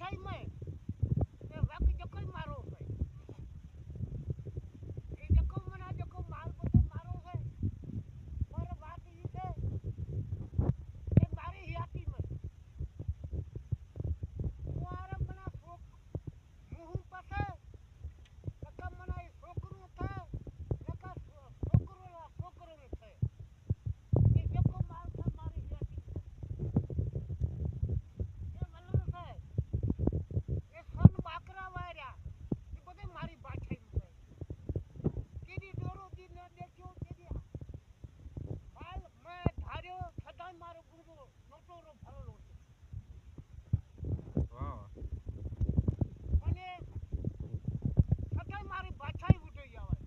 बादशाही में ये वक्त जो कोई मारो है ये जो को माल को तो मारो है पर बात ये है ये मारी हियाती में मुआरे मना सोक मुहु पसे लका मना ये सोकरू थे लका सोकरू में थे ये जो को माल था मारी हियाती ये मल्लू है ये सोन बाकरा वायरा ये बदे मारी बादशाही में केडी डोरो दी ने देखो केडी हाल मैं धार्यो सदा मारो गुरु नोटोरो भरलो વાહ અને સદાય મારી બાદશાહી ઉઠી આવે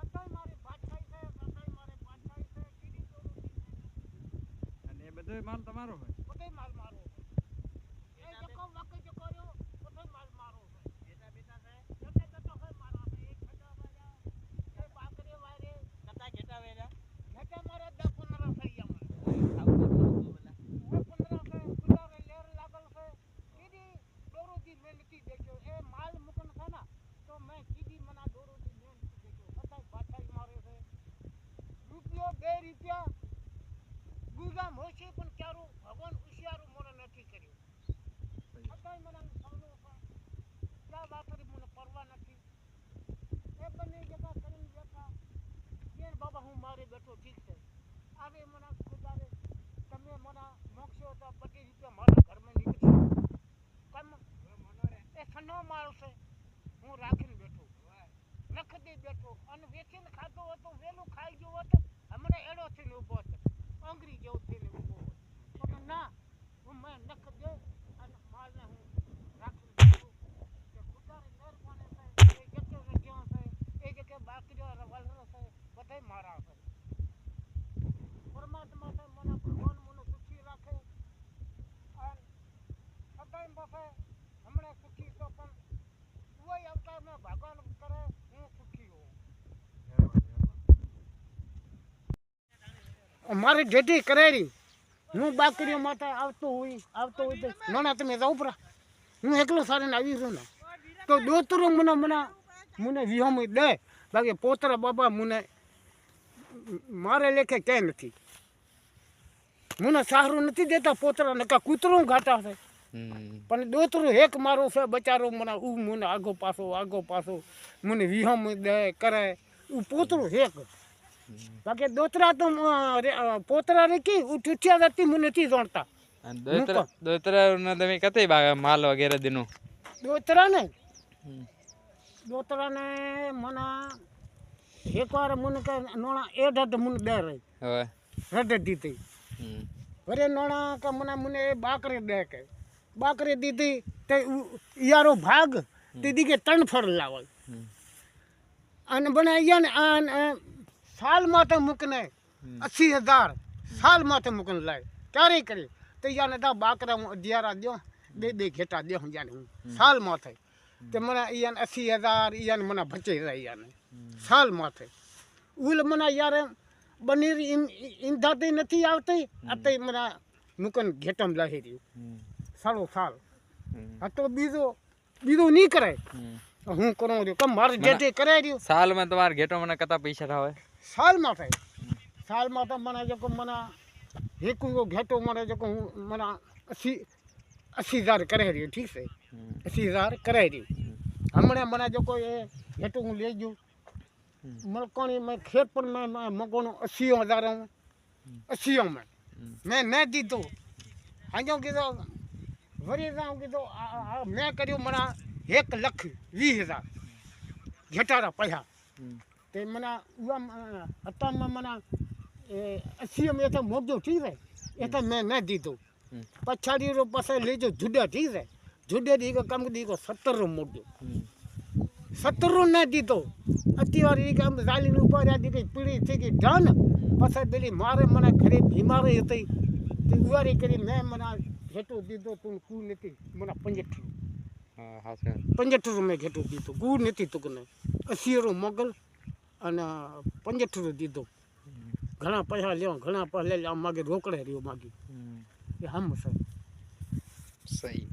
સદાય મારી બાદશાહી છે સદાય મારી બાદશાહી છે કેડી ડોરો દી અને એ બધો માલ તમારો હોય બદે માલ મારો એ જકો વક જો કર્યો બદે માલ મારો બેટા બેટા છે જતે જતો હોય મારો છે એક ખડા વાળા એ બાકરે વારે કતા ઘેટા વેરા ઘેટા મારે 10 15 થઈ ગયા આવું બોલા ઓ 15 છે ગુલારે લેર लागल છે કેડી ડોરો દી મેં નથી દેખ્યો એ માલ મુકન છે ના તો મેં કીધી મના ડોરો દી મેં નથી દેખ્યો સદાય બાદશાહી મારે છે રૂપિયો 2 રૂપિયા ગુગા મોશે પણ ક્યારો ભગવાન ઉશિયારું મને નથી કર્યું સદાય મને સામનો ક્યાં વાત કરી મને પરવા નથી એ બંને જગા કરીને બેઠા કે બાબા હું મારે બેઠો ઠીક છે આવે મને ખુદારે તમે મને મોક્ષો તો 25 રૂપિયા મારા ઘરમાં નીકળી કમ એ સનો માલ છે હું રાખીને બેઠો નખદી બેઠો અને વેચીને ખાતો હતો વેલું ખાઈ ગયો હતો હમણાં એડો થઈને ઊભો હતો અંગરી જેવું થઈને ઊભો હતો પણ ના હું મેં નખ દે અને માલને હું રાખીને બેઠો કે ખુદાની મહેરબાની છે એ જગ્યા રજ્યો છે એ જગ્યા બાકરીઓ વલરો છે બધાય મારા છે પરમાત્મા છે મને ભગવાન મને સુખી રાખે અને સદાય બસે હમણાં સુખી તો પણ કોઈ અવતારમાં ભગવાન કરે હું સુખી હોઉં મારી જેટી કરેરી હું બાકરીઓ માટે આવતો હોય તો નાના તમે જાવ પરા હું એકલો સારીને આવી રહ્યો ને તો દોતરો મને વિહોમી દે બાકી પોતરા બાબા મને મારે લેખે ક્યાંય નથી મને સારું નથી દેતા પોતરા નકા કૂતરું ઘાટા છે પણ દોતરું એક મારો છે બચારો મને આગો પાછો મને વિહોમી દે કરે પોતરું એક બાકી દોતરા તો પોતરા રે કી ઉઠ્યા જતી મને નથી જાણતા દોતરા નો તમે કતે માલ વગેરે દીનું દોતરા ને મને એકવાર મને કે નોણા એડ મને દે રહી હવે રડ દીધી વરે નોણા કે મને બાકરી દે કે બાકરી દીધી તે યારો ભાગ દીદી કે 3 ફળ લાવે અને બનાવ્યા ને આ साल माथे मुकने 80,000 साल माथे मुकन लाए क्यारे करे तो याने दा बाकरा दियारा दियो दे घेटा दियो याने साल माथे ते मना यान 80,000 यान मना बचे रही याने साल माथे उल मना यार बनीर इंदाते नहीं आवते अते मना मुकन घेटम लाही रही साल तो बीजो नहीं करे હું કરું રહ્યો કમ મારે જેટે કરાઈ રહ્યો સાલ માં તમાર ઘેટો મને કતા પૈસા થાવે સાલમાં થાય સાલમાં તો મને જો મને હેકુ ઘેટો મને જો મને 80,000 કરાઈ રહ્યો ઠીક છે 80,000 કરાઈ રહ્યો હમણાં મને જો કોઈ ઘેટો હું લઈ ગયું મલકોણી મેં ખેત પણ મેં મકોનું 80,000 મેં ન દીધો હાજો કીધો વરી જાઉં કીધો મેં કર્યું મને 1,20,000 ઘેટારા પૈસા તે મને હતામાં મને 80 મેં તો મોકજો ઠીક છે એ તો મેં ન દીધો પછાડી રો પાસે લેજો જુડા ઠીક છે જુડે દીકો કમ દીકો 17 રો મોકજો 17 ન દીધો અત્યારે એ કામ ચાલીને ઉપર રહ્યા દીધી પીળી થઈ ગઈ ઢાન પછી પેલી મારે મને ઘરે બીમારી હતી તે ઉવારી કરી મેં મને ઘેટો દીધો તું કુ નથી મને 75 મેં ઘેટો દીધો કુ નથી તું ને 80 મોગલ અને 75 દીધો ઘણા પૈસા લેવા ઘણા પૈસા લે માગે રોકડે રહ્યો માગી એ હમ સહી